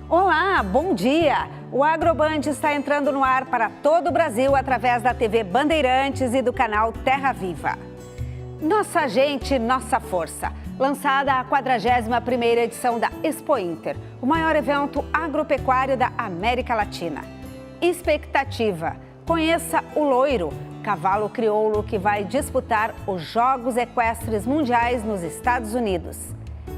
Olá, bom dia! O Agroband está entrando no ar para todo o Brasil através da TV Bandeirantes e do canal Terra Viva. Nossa gente, nossa força. Lançada a 41ª edição da Expo Inter, o maior evento agropecuário da América Latina. Expectativa. Conheça o Loiro, cavalo crioulo que vai disputar os Jogos Equestres Mundiais nos Estados Unidos.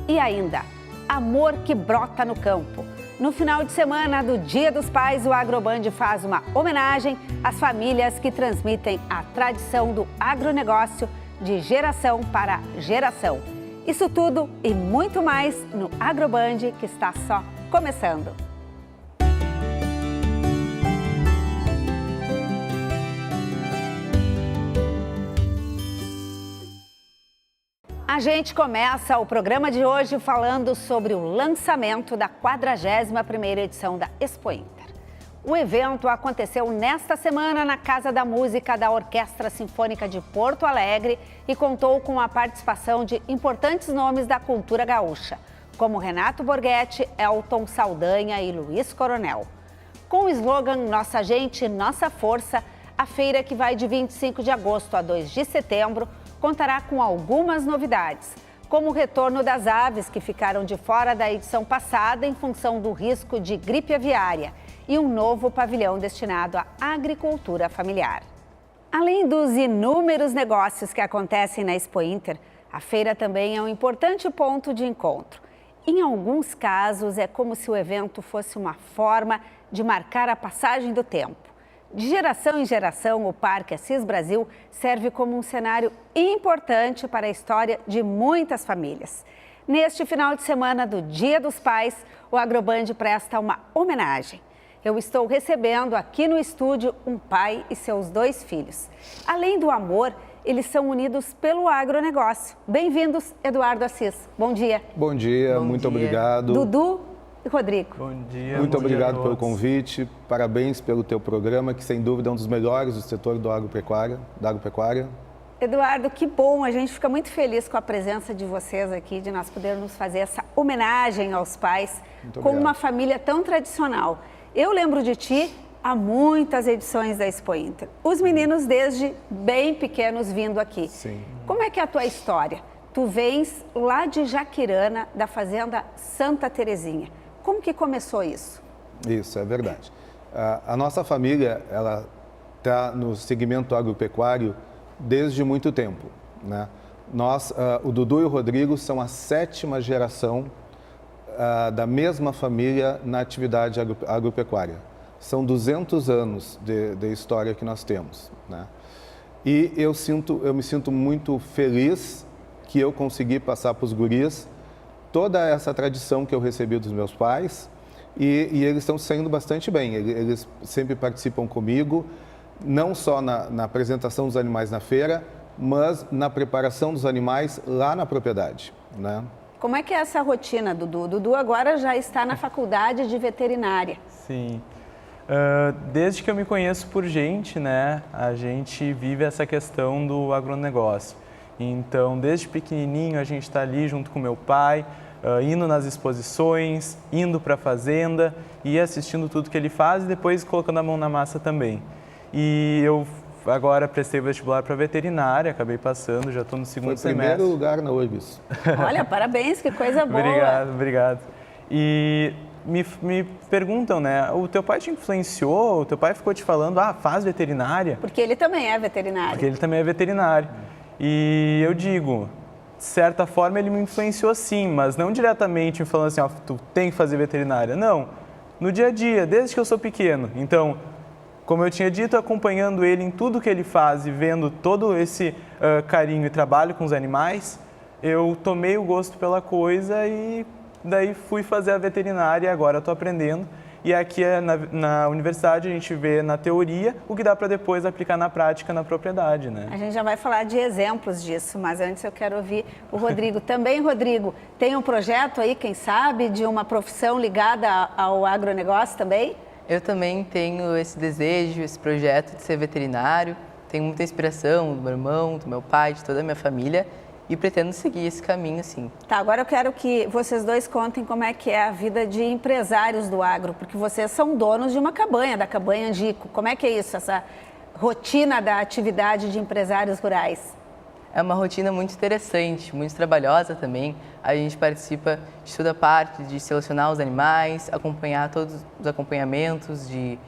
E ainda, amor que brota no campo. No final de semana do Dia dos Pais, o Agroband faz uma homenagem às famílias que transmitem a tradição do agronegócio de geração para geração. Isso tudo e muito mais no Agroband, que está só começando. A gente começa o programa de hoje falando sobre o lançamento da 41ª edição da Expo Inter. O evento aconteceu nesta semana na Casa da Música da Orquestra Sinfônica de Porto Alegre e contou com a participação de importantes nomes da cultura gaúcha, como Renato Borghetti, Elton Saldanha e Luiz Coronel. Com o slogan Nossa Gente, Nossa Força, a feira, que vai de 25 de agosto a 2 de setembro, contará com algumas novidades, como o retorno das aves que ficaram de fora da edição passada em função do risco de gripe aviária e um novo pavilhão destinado à agricultura familiar. Além dos inúmeros negócios que acontecem na Expo Inter, a feira também é um importante ponto de encontro. Em alguns casos, é como se o evento fosse uma forma de marcar a passagem do tempo. De geração em geração, o Parque Assis Brasil serve como um cenário importante para a história de muitas famílias. Neste final de semana do Dia dos Pais, o Agroband presta uma homenagem. Eu estou recebendo aqui no estúdio um pai e seus 2 filhos. Além do amor, eles são unidos pelo agronegócio. Bem-vindos, Eduardo Assis. Bom dia. Bom dia, muito obrigado. Dudu e Rodrigo. Bom dia. Muito obrigado pelo convite, parabéns pelo teu programa, que sem dúvida é um dos melhores do setor da agropecuária. Eduardo, que bom, a gente fica muito feliz com a presença de vocês aqui, de nós podermos fazer essa homenagem aos pais com uma família tão tradicional. Eu lembro de ti há muitas edições da Expo Inter. Os meninos desde bem pequenos vindo aqui. Sim. Como é que é a tua história? Tu vens lá de Jaquirana, da fazenda Santa Terezinha. Como que começou isso? Isso, é verdade. A nossa família, ela está no segmento agropecuário desde muito tempo, né? Nós, o Dudu e o Rodrigo são a 7ª geração da mesma família na atividade agropecuária. São 200 anos de história que nós temos, né? E eu me sinto muito feliz que eu consegui passar para os guris toda essa tradição que eu recebi dos meus pais e eles estão saindo bastante bem. Eles sempre participam comigo, não só na apresentação dos animais na feira, mas na preparação dos animais lá na propriedade, né? Como é que é essa rotina, Dudu? Dudu agora já está na faculdade de veterinária. Sim. Desde que eu me conheço por gente, né, a gente vive essa questão do agronegócio. Então, desde pequenininho, a gente está ali junto com meu pai, indo nas exposições, indo para a fazenda e assistindo tudo que ele faz e depois colocando a mão na massa também. E eu agora prestei vestibular para veterinária, acabei passando, já estou no segundo semestre. Foi primeiro lugar na URGS. Olha, parabéns, que coisa boa. Obrigado. E me perguntam, né, o teu pai te influenciou, o teu pai ficou te falando, faz veterinária? Porque ele também é veterinário. Porque ele também é veterinário. E eu digo, de certa forma ele me influenciou sim, mas não diretamente me falando assim, tu tem que fazer veterinária. Não, no dia a dia, desde que eu sou pequeno. Então, como eu tinha dito, acompanhando ele em tudo que ele faz e vendo todo esse carinho e trabalho com os animais, eu tomei o gosto pela coisa e daí fui fazer a veterinária e agora estou aprendendo. E aqui na universidade a gente vê na teoria o que dá para depois aplicar na prática, na propriedade, né? A gente já vai falar de exemplos disso, mas antes eu quero ouvir o Rodrigo. Também, Rodrigo, tem um projeto aí, quem sabe, de uma profissão ligada ao agronegócio também? Eu também tenho esse desejo, esse projeto de ser veterinário. Tenho muita inspiração do meu irmão, do meu pai, de toda a minha família. e pretendo seguir esse caminho, sim. Tá, agora eu quero que vocês dois contem como é que é a vida de empresários do agro, porque vocês são donos de uma cabanha, da Cabanha Angico. Como é que é isso, essa rotina da atividade de empresários rurais? É uma rotina muito interessante, muito trabalhosa também. A gente participa de toda a parte de selecionar os animais, acompanhar todos os acompanhamentos de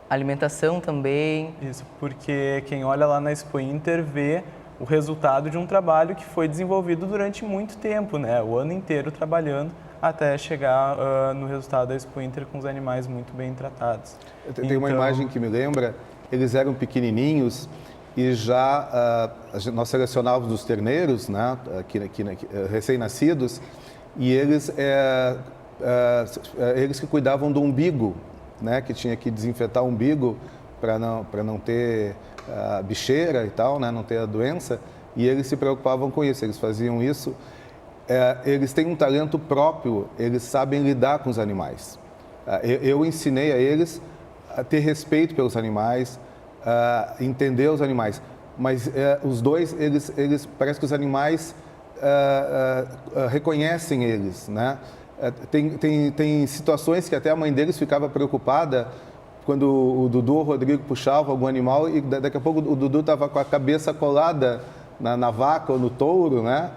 alimentação também. Isso, porque quem olha lá na Expo Inter vê o resultado de um trabalho que foi desenvolvido durante muito tempo, né? O ano inteiro trabalhando até chegar no resultado da Expo Inter com os animais muito bem tratados. Tem uma imagem que me lembra, eles eram pequenininhos e já nós selecionávamos os terneiros, né, recém-nascidos, e eles que cuidavam do umbigo, né, que tinha que desinfetar o umbigo para não ter bicheira e tal, né, não ter a doença, e eles se preocupavam com isso, eles faziam isso. Eles têm um talento próprio, eles sabem lidar com os animais. Eu ensinei a eles a ter respeito pelos animais, entender os animais, mas os dois, eles parece que os animais reconhecem eles, né? Tem situações que até a mãe deles ficava preocupada quando o Dudu ou o Rodrigo puxavam algum animal e daqui a pouco o Dudu estava com a cabeça colada na vaca ou no touro, né?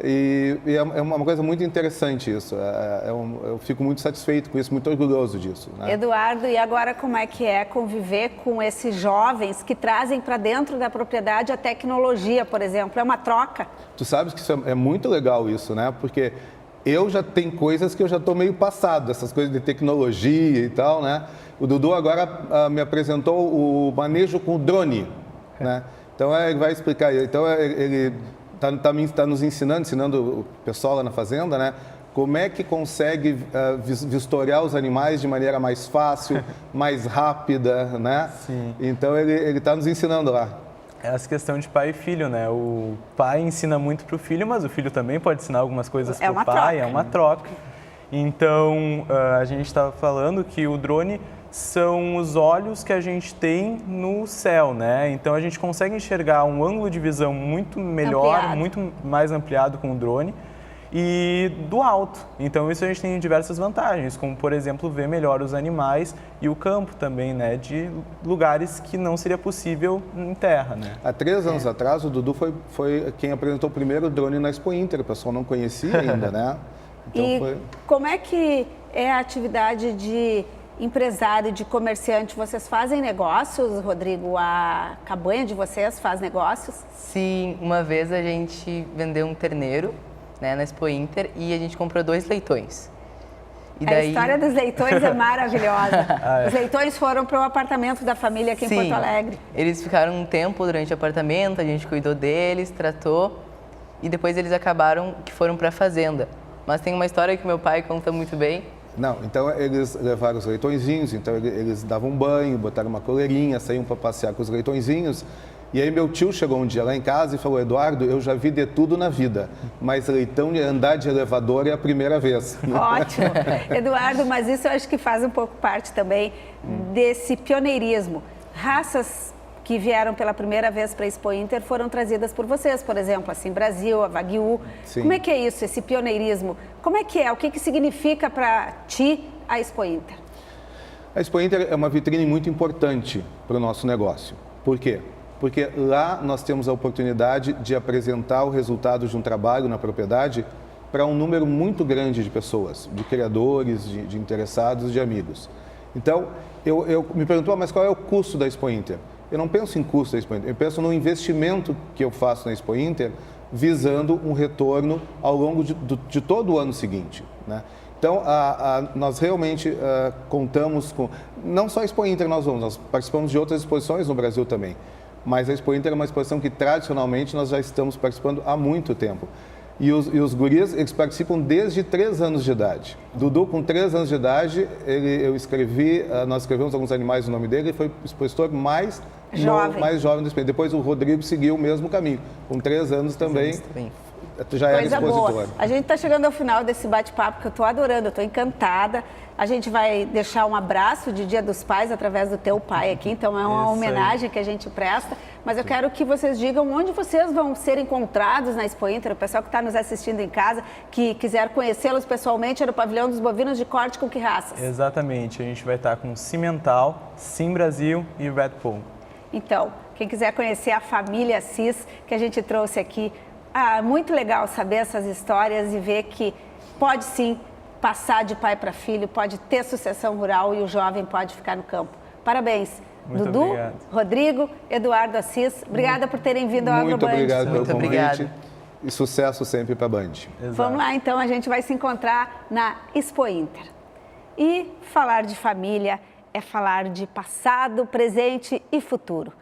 E é uma coisa muito interessante isso. Eu fico muito satisfeito com isso, muito orgulhoso disso, né? Eduardo, e agora como é que é conviver com esses jovens que trazem para dentro da propriedade a tecnologia, por exemplo? É uma troca? Tu sabes que isso é muito legal isso, né? Porque eu já tenho coisas que eu já estou meio passado, essas coisas de tecnologia e tal, né? O Dudu agora me apresentou o manejo com o drone, né? Então ele vai explicar. Então ele está nos ensinando o pessoal lá na fazenda, né? Como é que consegue vistoriar os animais de maneira mais fácil, mais rápida, né? Sim. Então ele está nos ensinando lá. É essa questão de pai e filho, né? O pai ensina muito para o filho, mas o filho também pode ensinar algumas coisas para o pai, é uma troca. Então, a gente estava falando que o drone são os olhos que a gente tem no céu, né? Então, a gente consegue enxergar um ângulo de visão muito melhor, muito mais ampliado com o drone e do alto. Então, isso a gente tem diversas vantagens, como, por exemplo, ver melhor os animais e o campo também, né? De lugares que não seria possível em terra, né? Há 3 anos atrás, o Dudu foi quem apresentou o primeiro drone na Expo Inter. O pessoal não conhecia ainda, né? Então, como é que é a atividade de empresário, de comerciante? Vocês fazem negócios, Rodrigo? A cabanha de vocês faz negócios? Sim, uma vez a gente vendeu um terneiro, né, na Expo Inter, e a gente comprou 2 leitões. E daí... A história dos leitões é maravilhosa. Os leitões foram para o apartamento da família aqui em Porto Alegre. Eles ficaram um tempo durante o apartamento, a gente cuidou deles, tratou, e depois eles acabaram que foram para a fazenda. Mas tem uma história que meu pai conta muito bem. Não, então eles levaram os leitõezinhos, então eles davam um banho, botaram uma coleirinha, saíam para passear com os leitõezinhos. E aí meu tio chegou um dia lá em casa e falou: Eduardo, eu já vi de tudo na vida, mas leitão de andar de elevador é a primeira vez. Ótimo. Eduardo, mas isso eu acho que faz um pouco parte também desse pioneirismo. Raças que vieram pela primeira vez para a Expo Inter foram trazidas por vocês, por exemplo, assim, Brasil, a Wagyu. Sim. Como é que é isso, esse pioneirismo? Como é que é? O que significa para ti a Expo Inter? A Expo Inter é uma vitrine muito importante para o nosso negócio. Por quê? Porque lá nós temos a oportunidade de apresentar o resultado de um trabalho na propriedade para um número muito grande de pessoas, de criadores, de interessados, de amigos. Então, eu me perguntou, mas qual é o custo da Expo Inter? Eu não penso em custo da Expo Inter, eu penso no investimento que eu faço na Expo Inter, visando um retorno ao longo de todo o ano seguinte, né? Então, nós realmente contamos com... Não só a Expo Inter nós participamos de outras exposições no Brasil também, mas a Expo Inter é uma exposição que tradicionalmente nós já estamos participando há muito tempo. E os guris, eles participam desde 3 anos de idade. Dudu, com 3 anos de idade, nós escrevemos alguns animais no nome dele, ele foi o expositor mais jovem do Expo. Depois o Rodrigo seguiu o mesmo caminho, com 3 anos também. Já era expositor. Boa. A gente está chegando ao final desse bate-papo que eu estou adorando, eu estou encantada. A gente vai deixar um abraço de Dia dos Pais através do teu pai aqui, então é uma homenagem que a gente presta. Mas eu quero que vocês digam onde vocês vão ser encontrados na Expo Inter. O pessoal que está nos assistindo em casa, que quiser conhecê-los pessoalmente, é no pavilhão dos bovinos de corte com que raças? Exatamente, a gente vai estar com Cimental, Sim Brasil e Red Bull. Então, quem quiser conhecer a família Cis, que a gente trouxe aqui, muito legal saber essas histórias e ver que pode sim passar de pai para filho, pode ter sucessão rural e o jovem pode ficar no campo. Parabéns. Muito Dudu, obrigado. Rodrigo, Eduardo Assis, obrigada por terem vindo ao Muito AgroBand. obrigado pelo Muito convite obrigada. e sucesso sempre para a Band. Exato. Vamos lá, então, a gente vai se encontrar na Expo Inter. E falar de família é falar de passado, presente e futuro.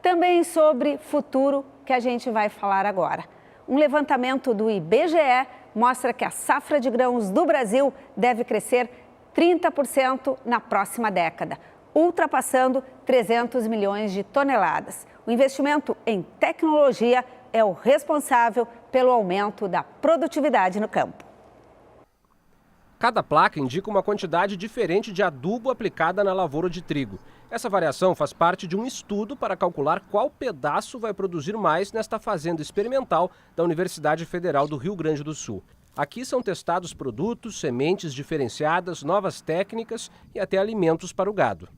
Também sobre futuro que a gente vai falar agora. Um levantamento do IBGE mostra que a safra de grãos do Brasil deve crescer 30% na próxima década, ultrapassando 300 milhões de toneladas. O investimento em tecnologia é o responsável pelo aumento da produtividade no campo. Cada placa indica uma quantidade diferente de adubo aplicada na lavoura de trigo. Essa variação faz parte de um estudo para calcular qual pedaço vai produzir mais nesta fazenda experimental da Universidade Federal do Rio Grande do Sul. Aqui são testados produtos, sementes diferenciadas, novas técnicas e até alimentos para o gado.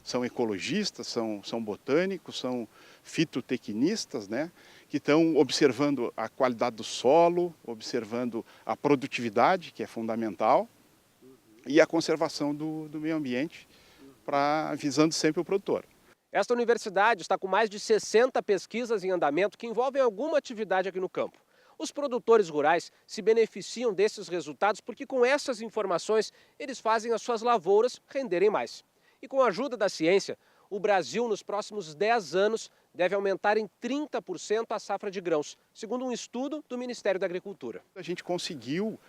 São ecologistas, são botânicos, são fitotecnistas, né, que estão observando a qualidade do solo, observando a produtividade, que é fundamental, e a conservação do meio ambiente, visando sempre o produtor. Esta universidade está com mais de 60 pesquisas em andamento que envolvem alguma atividade aqui no campo. Os produtores rurais se beneficiam desses resultados porque com essas informações eles fazem as suas lavouras renderem mais. E com a ajuda da ciência, o Brasil nos próximos 10 anos deve aumentar em 30% a safra de grãos, segundo um estudo do Ministério da Agricultura. A gente conseguiu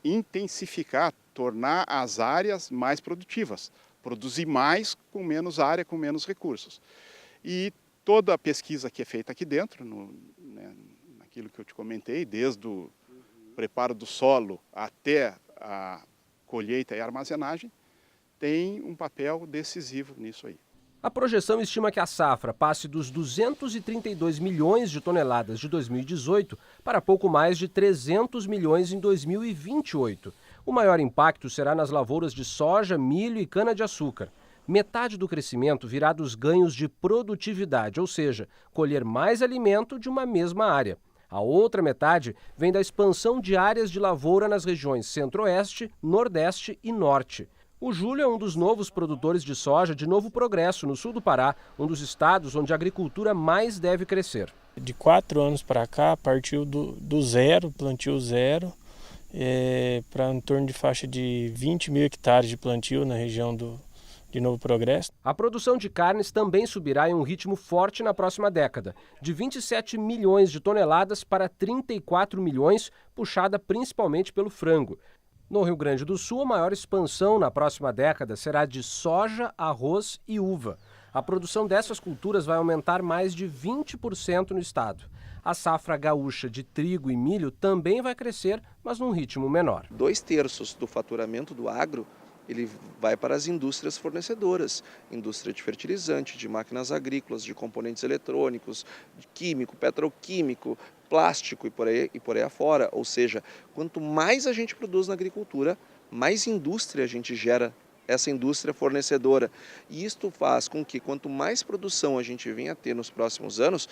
intensificar, tornar as áreas mais produtivas, produzir mais com menos área, com menos recursos. E toda a pesquisa que é feita aqui dentro, naquilo que eu te comentei, desde o preparo do solo até a colheita e armazenagem, tem um papel decisivo nisso aí. A projeção estima que a safra passe dos 232 milhões de toneladas de 2018 para pouco mais de 300 milhões em 2028. O maior impacto será nas lavouras de soja, milho e cana-de-açúcar. Metade do crescimento virá dos ganhos de produtividade, ou seja, colher mais alimento de uma mesma área. A outra metade vem da expansão de áreas de lavoura nas regiões Centro-Oeste, Nordeste e Norte. O Júlio é um dos novos produtores de soja de Novo Progresso, no sul do Pará, um dos estados onde a agricultura mais deve crescer. De 4 anos para cá, partiu do zero, plantio zero, para em torno de faixa de 20 mil hectares de plantio na região de Novo Progresso. A produção de carnes também subirá em um ritmo forte na próxima década, de 27 milhões de toneladas para 34 milhões, puxada principalmente pelo frango. No Rio Grande do Sul, a maior expansão na próxima década será de soja, arroz e uva. A produção dessas culturas vai aumentar mais de 20% no estado. A safra gaúcha de trigo e milho também vai crescer, mas num ritmo menor. 2/3 do faturamento do agro ele vai para as indústrias fornecedoras, indústria de fertilizante, de máquinas agrícolas, de componentes eletrônicos, de químico, petroquímico, plástico e por aí afora. Ou seja, quanto mais a gente produz na agricultura, mais indústria a gente gera, essa indústria fornecedora. E isto faz com que quanto mais produção a gente venha a ter nos próximos anos,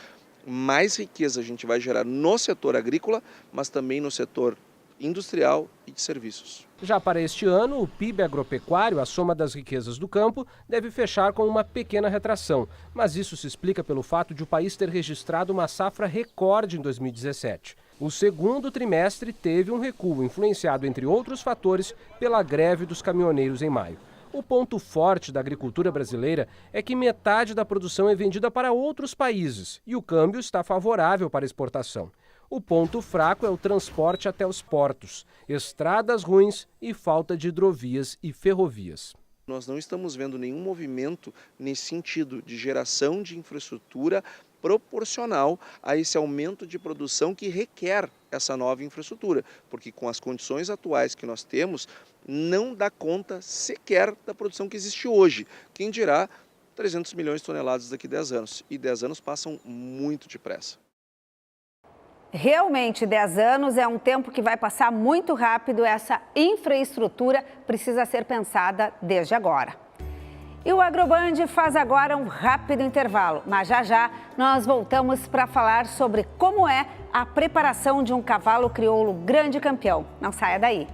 mais riqueza a gente vai gerar no setor agrícola, mas também no setor industrial e de serviços. Já para este ano, o PIB agropecuário, a soma das riquezas do campo, deve fechar com uma pequena retração. Mas isso se explica pelo fato de o país ter registrado uma safra recorde em 2017. O segundo trimestre teve um recuo, influenciado, entre outros fatores, pela greve dos caminhoneiros em maio. O ponto forte da agricultura brasileira é que metade da produção é vendida para outros países e o câmbio está favorável para a exportação. O ponto fraco é o transporte até os portos, estradas ruins e falta de hidrovias e ferrovias. Nós não estamos vendo nenhum movimento nesse sentido de geração de infraestrutura proporcional a esse aumento de produção que requer essa nova infraestrutura, porque com as condições atuais que nós temos, não dá conta sequer da produção que existe hoje. Quem dirá 300 milhões de toneladas daqui a 10 anos. E 10 anos passam muito depressa. Realmente, 10 anos é um tempo que vai passar muito rápido. Essa infraestrutura precisa ser pensada desde agora. E o AgroBand faz agora um rápido intervalo, mas já nós voltamos para falar sobre como é a preparação de um cavalo crioulo grande campeão. Não saia daí.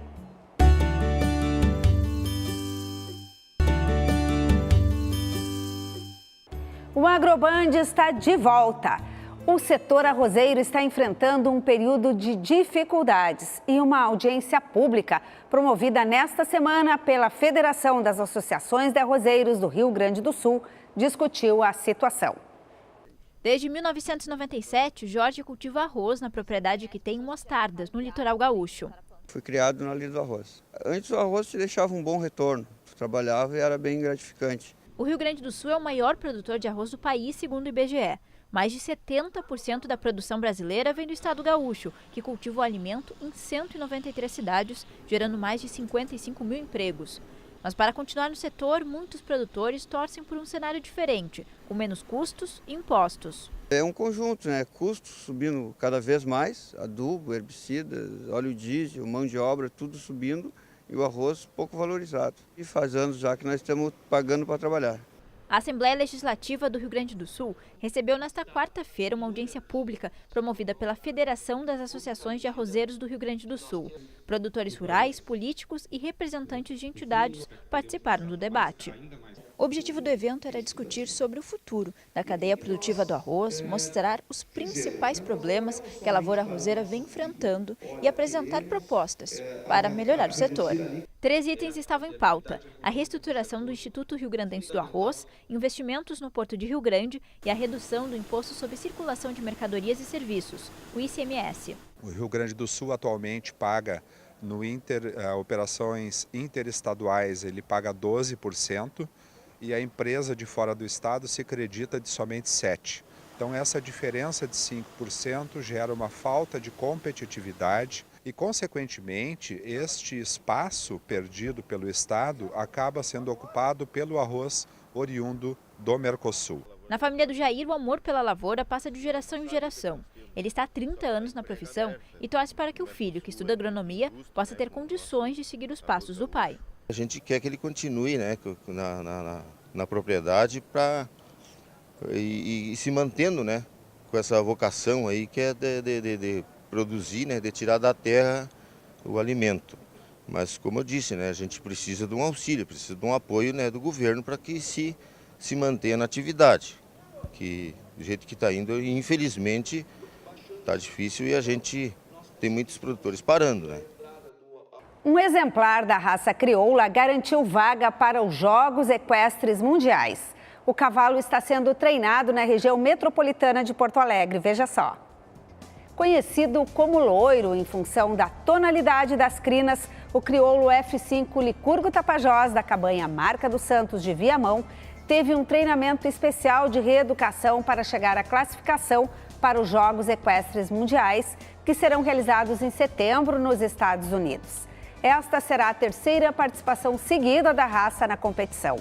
O AgroBand está de volta. O setor arrozeiro está enfrentando um período de dificuldades e uma audiência pública promovida nesta semana pela Federação das Associações de Arrozeiros do Rio Grande do Sul discutiu a situação. Desde 1997, Jorge cultiva arroz na propriedade que tem mostardas, no litoral gaúcho. Fui criado na lida do arroz. Antes o arroz te deixava um bom retorno, tu trabalhava e era bem gratificante. O Rio Grande do Sul é o maior produtor de arroz do país, segundo o IBGE. Mais de 70% da produção brasileira vem do estado gaúcho, que cultiva o alimento em 193 cidades, gerando mais de 55 mil empregos. Mas para continuar no setor, muitos produtores torcem por um cenário diferente, com menos custos e impostos. É um conjunto, né? Custos subindo cada vez mais, adubo, herbicidas, óleo diesel, mão de obra, tudo subindo e o arroz pouco valorizado. E faz anos já que nós estamos pagando para trabalhar. A Assembleia Legislativa do Rio Grande do Sul recebeu nesta quarta-feira uma audiência pública promovida pela Federação das Associações de Arrozeiros do Rio Grande do Sul. Produtores rurais, políticos e representantes de entidades participaram do debate. O objetivo do evento era discutir sobre o futuro da cadeia produtiva do arroz, mostrar os principais problemas que a lavoura arrozeira vem enfrentando e apresentar propostas para melhorar o setor. 3 itens estavam em pauta: a reestruturação do Instituto Rio-Grandense do Arroz, investimentos no Porto de Rio Grande e a redução do Imposto sobre Circulação de Mercadorias e Serviços, o ICMS. O Rio Grande do Sul atualmente paga no operações interestaduais, ele paga 12%. E a empresa de fora do estado se acredita de somente 7%. Então essa diferença de 5% gera uma falta de competitividade e, consequentemente, este espaço perdido pelo estado acaba sendo ocupado pelo arroz oriundo do Mercosul. Na família do Jair, o amor pela lavoura passa de geração em geração. Ele está há 30 anos na profissão e torce para que o filho, que estuda agronomia, possa ter condições de seguir os passos do pai. A gente quer que ele continue, né, na propriedade e se mantendo, né, com essa vocação aí que é de produzir, né, de tirar da terra o alimento. Mas, como eu disse, né, a gente precisa de um auxílio, precisa de um apoio, né, do governo para que se mantenha na atividade. Que do jeito que está indo, infelizmente, está difícil e a gente tem muitos produtores parando, né. Um exemplar da raça crioula garantiu vaga para os Jogos Equestres Mundiais. O cavalo está sendo treinado na região metropolitana de Porto Alegre, veja só. Conhecido como loiro em função da tonalidade das crinas, o crioulo F5 Licurgo Tapajós, da cabanha Marca dos Santos de Viamão, teve um treinamento especial de reeducação para chegar à classificação para os Jogos Equestres Mundiais, que serão realizados em setembro nos Estados Unidos. Esta será a terceira participação seguida da raça na competição.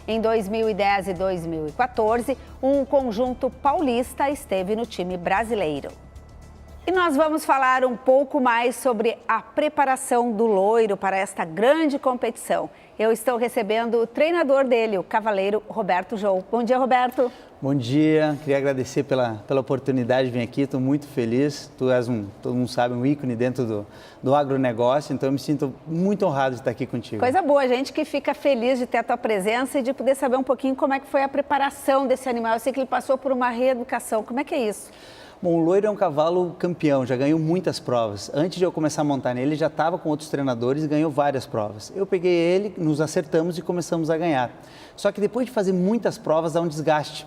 Em 2010 e 2014, um conjunto paulista esteve no time brasileiro. E nós vamos falar um pouco mais sobre a preparação do loiro para esta grande competição. Eu estou recebendo o treinador dele, o cavaleiro Roberto Jou. Bom dia, Roberto. Bom dia, queria agradecer pela oportunidade de vir aqui, estou muito feliz. Tu és todo mundo sabe, um ícone dentro do agronegócio, então eu me sinto muito honrado de estar aqui contigo. Coisa boa, gente que fica feliz de ter a tua presença e de poder saber um pouquinho como é que foi a preparação desse animal. Eu sei que ele passou por uma reeducação, como é que é isso? Bom, o loiro é um cavalo campeão, já ganhou muitas provas. Antes de eu começar a montar nele, ele já estava com outros treinadores e ganhou várias provas. Eu peguei ele, nos acertamos e começamos a ganhar. Só que depois de fazer muitas provas, dá um desgaste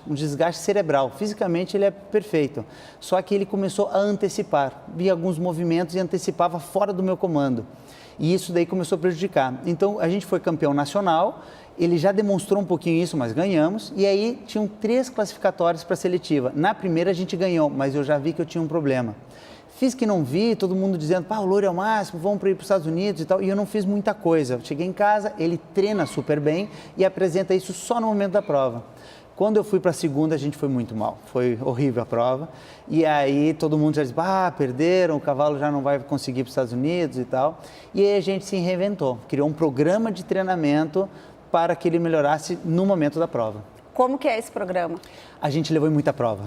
cerebral. Fisicamente ele é perfeito, só que ele começou a antecipar. Via alguns movimentos e antecipava fora do meu comando. E isso daí começou a prejudicar. Então, a gente foi campeão nacional, ele já demonstrou um pouquinho isso, mas ganhamos. E aí, tinham 3 classificatórias para a seletiva. Na primeira, a gente ganhou, mas eu já vi que eu tinha um problema. Fiz que não vi, todo mundo dizendo, o loiro é o máximo, vamos para ir para os Estados Unidos e tal. E eu não fiz muita coisa. Cheguei em casa, ele treina super bem e apresenta isso só no momento da prova. Quando eu fui para a segunda, a gente foi muito mal. Foi horrível a prova. E aí todo mundo já disse, perderam, o cavalo já não vai conseguir ir para os Estados Unidos e tal. E aí a gente se reinventou, criou um programa de treinamento para que ele melhorasse no momento da prova. Como que é esse programa? A gente levou em muita prova.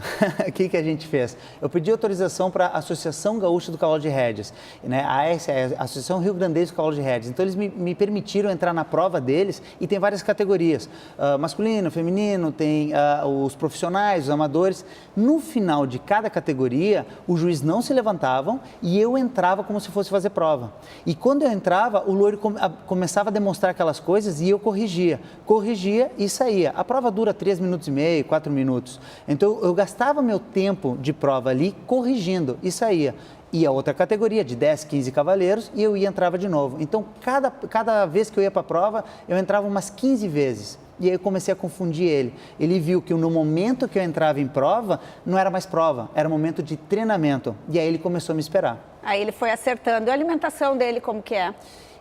O que a gente fez? Eu pedi autorização para a Associação Gaúcha do Cavalo de Rédeas, né? A Associação Rio Grandense do Cavalo de Rédeas. Então, eles me permitiram entrar na prova deles e tem várias categorias. Masculino, feminino, tem os profissionais, os amadores. No final de cada categoria, o juiz não se levantavam e eu entrava como se fosse fazer prova. E quando eu entrava, o loiro começava a demonstrar aquelas coisas e eu corrigia. Corrigia e saía. A prova dura 3 minutos e meio, 4 minutos. Então, eu gastava meu tempo de prova ali corrigindo e saía. Ia outra categoria de 10, 15 cavaleiros e eu entrava de novo. Então, cada vez que eu ia para a prova, eu entrava umas 15 vezes. E aí eu comecei a confundir ele. Ele viu que no momento que eu entrava em prova, não era mais prova, era momento de treinamento. E aí ele começou a me esperar. Aí ele foi acertando. E a alimentação dele, como que é?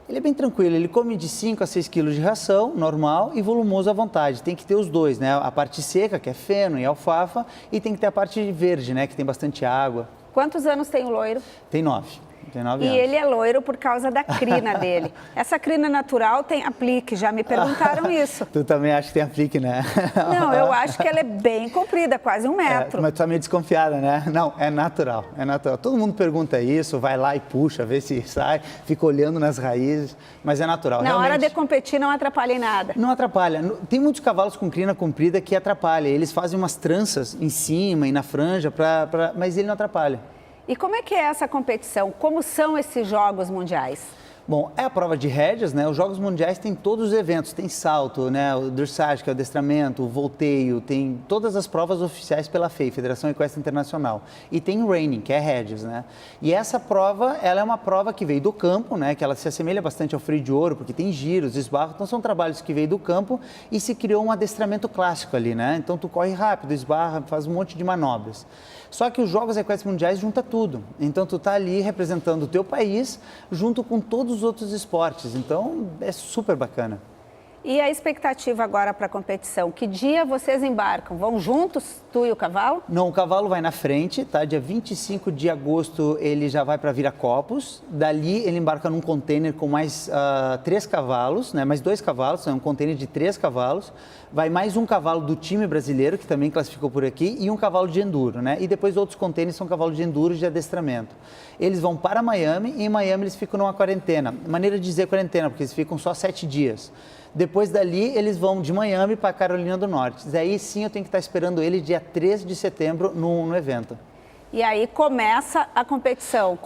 Ele é bem tranquilo, ele come de 5 a 6 quilos de ração, normal, e volumoso à vontade. Tem que ter os dois, né? A parte seca, que é feno e alfafa, e tem que ter a parte verde, né? Que tem bastante água. Quantos anos tem o loiro? Tem 9. Tem 9 anos. E ele é loiro por causa da crina dele. Essa crina natural tem aplique, já me perguntaram isso. Tu também acha que tem aplique, né? Não, eu acho que ela é bem comprida, quase 1 metro. Mas tu tá meio desconfiada, né? Não, é natural, é natural. Todo mundo pergunta isso, vai lá e puxa, vê se sai, fica olhando nas raízes, mas é natural. Na hora de competir não atrapalha em nada. Não atrapalha. Tem muitos cavalos com crina comprida que atrapalha. Eles fazem umas tranças em cima e na franja, mas ele não atrapalha. E como é que é essa competição? Como são esses Jogos Mundiais? Bom, é a prova de rédeas, né? Os Jogos Mundiais tem todos os eventos, tem salto, né? O dressage, que é o adestramento, o volteio, tem todas as provas oficiais pela FEI, Federação Equestre Internacional. E tem o reining, que é rédeas, né? E essa prova, ela é uma prova que veio do campo, né? Que ela se assemelha bastante ao freio de ouro, porque tem giros, esbarros, então são trabalhos que veio do campo e se criou um adestramento clássico ali, né? Então tu corre rápido, esbarra, faz um monte de manobras. Só que os Jogos Equestres Mundiais junta tudo. Então, tu tá ali representando o teu país junto com todos os outros esportes. Então, é super bacana. E a expectativa agora para a competição? Que dia vocês embarcam? Vão juntos, tu e o cavalo? Não, o cavalo vai na frente, tá? Dia 25 de agosto ele já vai para Viracopos. Dali ele embarca num container com mais 3 cavalos, né? Mais 2 cavalos, é um container de 3 cavalos. Vai mais um cavalo do time brasileiro, que também classificou por aqui, e um cavalo de enduro, né? E depois outros containers são cavalos de enduro de adestramento. Eles vão para Miami e em Miami eles ficam numa quarentena. Maneira de dizer quarentena, porque eles ficam só 7 dias. Depois dali, eles vão de Miami para Carolina do Norte. Daí sim eu tenho que estar esperando ele dia 13 de setembro no evento. E aí começa a competição?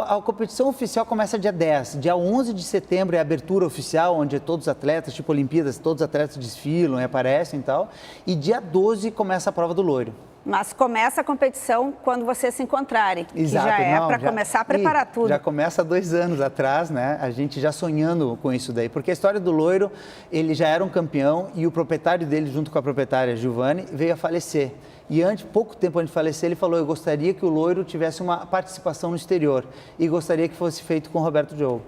A competição oficial começa dia 10. Dia 11 de setembro é a abertura oficial, onde todos os atletas, tipo Olimpíadas, todos os atletas desfilam e aparecem e tal. E dia 12 começa a prova do loiro. Mas começa a competição quando vocês se encontrarem. Exato. Que já é para começar a preparar tudo. Já começa 2 anos atrás, né? A gente já sonhando com isso daí. Porque a história do loiro, ele já era um campeão e o proprietário dele, junto com a proprietária Giovanni, veio a falecer. E pouco tempo antes de falecer, ele falou, eu gostaria que o loiro tivesse uma participação no exterior. E gostaria que fosse feito com o Roberto Diogo.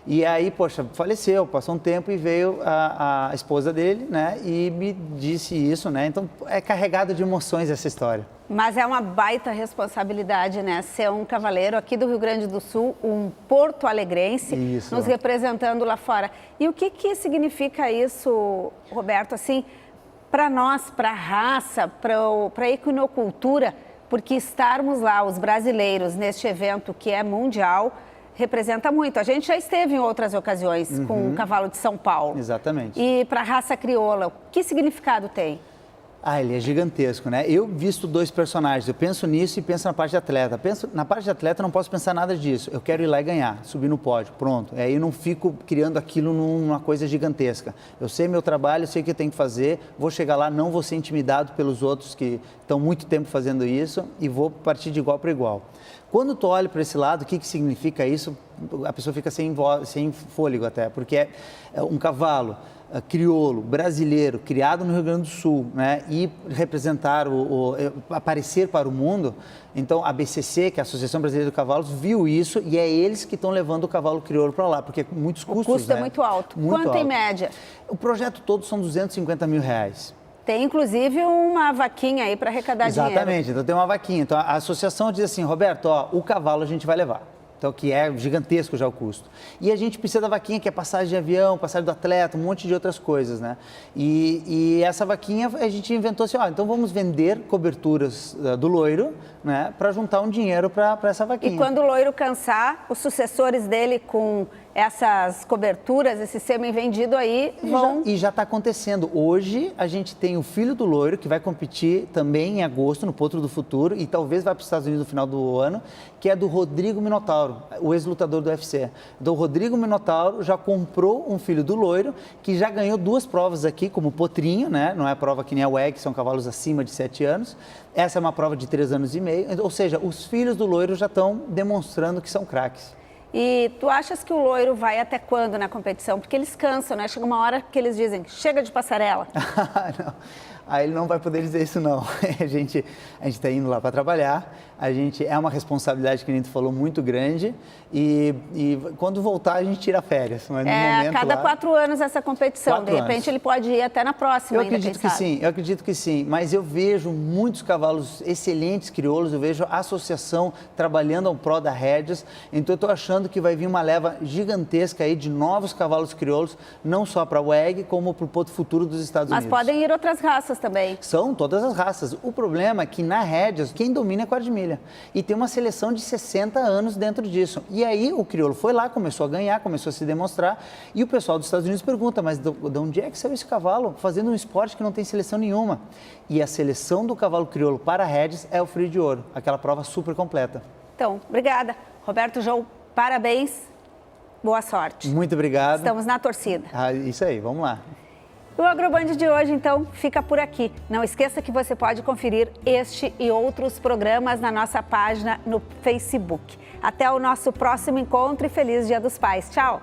E aí, poxa, faleceu, passou um tempo e veio a esposa dele, né? E me disse isso, né? Então, é carregado de emoções essa história. Mas é uma baita responsabilidade, né? Ser um cavaleiro aqui do Rio Grande do Sul, um porto-alegrense, nos representando lá fora. E o que significa isso, Roberto, assim, para nós, para a raça, para a equinocultura? Porque estarmos lá, os brasileiros, neste evento que é mundial, representa muito. A gente já esteve em outras ocasiões com o cavalo de São Paulo. Exatamente. E para a raça crioula, que significado tem? Ele é gigantesco, né? Eu visto 2 personagens, eu penso nisso e penso na parte de atleta. Na parte de atleta eu não posso pensar nada disso, eu quero ir lá e ganhar, subir no pódio, pronto. Aí eu não fico criando aquilo numa coisa gigantesca. Eu sei meu trabalho, eu sei o que eu tenho que fazer, vou chegar lá, não vou ser intimidado pelos outros que estão muito tempo fazendo isso e vou partir de igual para igual. Quando tu olha para esse lado, o que significa isso? A pessoa fica sem fôlego até, porque é um cavalo crioulo, brasileiro, criado no Rio Grande do Sul, né, e representar, aparecer para o mundo. Então, a BCC, que é a Associação Brasileira de Cavalos, viu isso e é eles que estão levando o cavalo crioulo para lá, porque muitos custos. O custo é muito alto. Quanto em média? O projeto todo são R$250 mil. Tem, inclusive, uma vaquinha aí para arrecadar dinheiro. Exatamente, então tem uma vaquinha. Então, a associação diz assim, Roberto, o cavalo a gente vai levar. Então, que é gigantesco já o custo. E a gente precisa da vaquinha, que é passagem de avião, passagem do atleta, um monte de outras coisas, né? E essa vaquinha, a gente inventou assim, então vamos vender coberturas do loiro, né? Para juntar um dinheiro para essa vaquinha. E quando o loiro cansar, os sucessores dele com essas coberturas, esse sêmen vendido aí vão... E já está acontecendo. Hoje, a gente tem o filho do loiro, que vai competir também em agosto, no Potro do Futuro, e talvez vá para os Estados Unidos no final do ano, que é do Rodrigo Minotauro, o ex-lutador do UFC. Então, o Rodrigo Minotauro já comprou um filho do loiro, que já ganhou 2 provas aqui, como potrinho, né? Não é prova que nem a WEG, são cavalos acima de 7 anos. Essa é uma prova de 3 anos e meio. Ou seja, os filhos do loiro já estão demonstrando que são craques. E tu achas que o loiro vai até quando na competição? Porque eles cansam, né? Chega uma hora que eles dizem, chega de passarela. Não. Aí ele não vai poder dizer isso, não. A gente está indo lá para trabalhar, é uma responsabilidade, que a gente falou, muito grande, e quando voltar a gente tira férias. Mas no momento, a cada lá, 4 anos essa competição, de repente anos. Ele pode ir até na próxima. Eu acredito que sim, mas eu vejo muitos cavalos excelentes crioulos, eu vejo a associação trabalhando ao pró da rédeas, então eu estou achando que vai vir uma leva gigantesca aí de novos cavalos crioulos, não só para o WEG, como para o Potro Futuro dos Estados Unidos. Mas podem ir outras raças também. São todas as raças. O problema é que na rédeas, quem domina é a quarta de milha. E tem uma seleção de 60 anos dentro disso. E aí o crioulo foi lá, começou a ganhar, começou a se demonstrar. E o pessoal dos Estados Unidos pergunta, mas de onde é que saiu esse cavalo fazendo um esporte que não tem seleção nenhuma? E a seleção do cavalo crioulo para rédeas é o Freio de Ouro, aquela prova super completa. Então, obrigada. Roberto João, parabéns. Boa sorte. Muito obrigado. Estamos na torcida. Isso aí, vamos lá. O AgroBand de hoje, então, fica por aqui. Não esqueça que você pode conferir este e outros programas na nossa página no Facebook. Até o nosso próximo encontro e feliz Dia dos Pais. Tchau!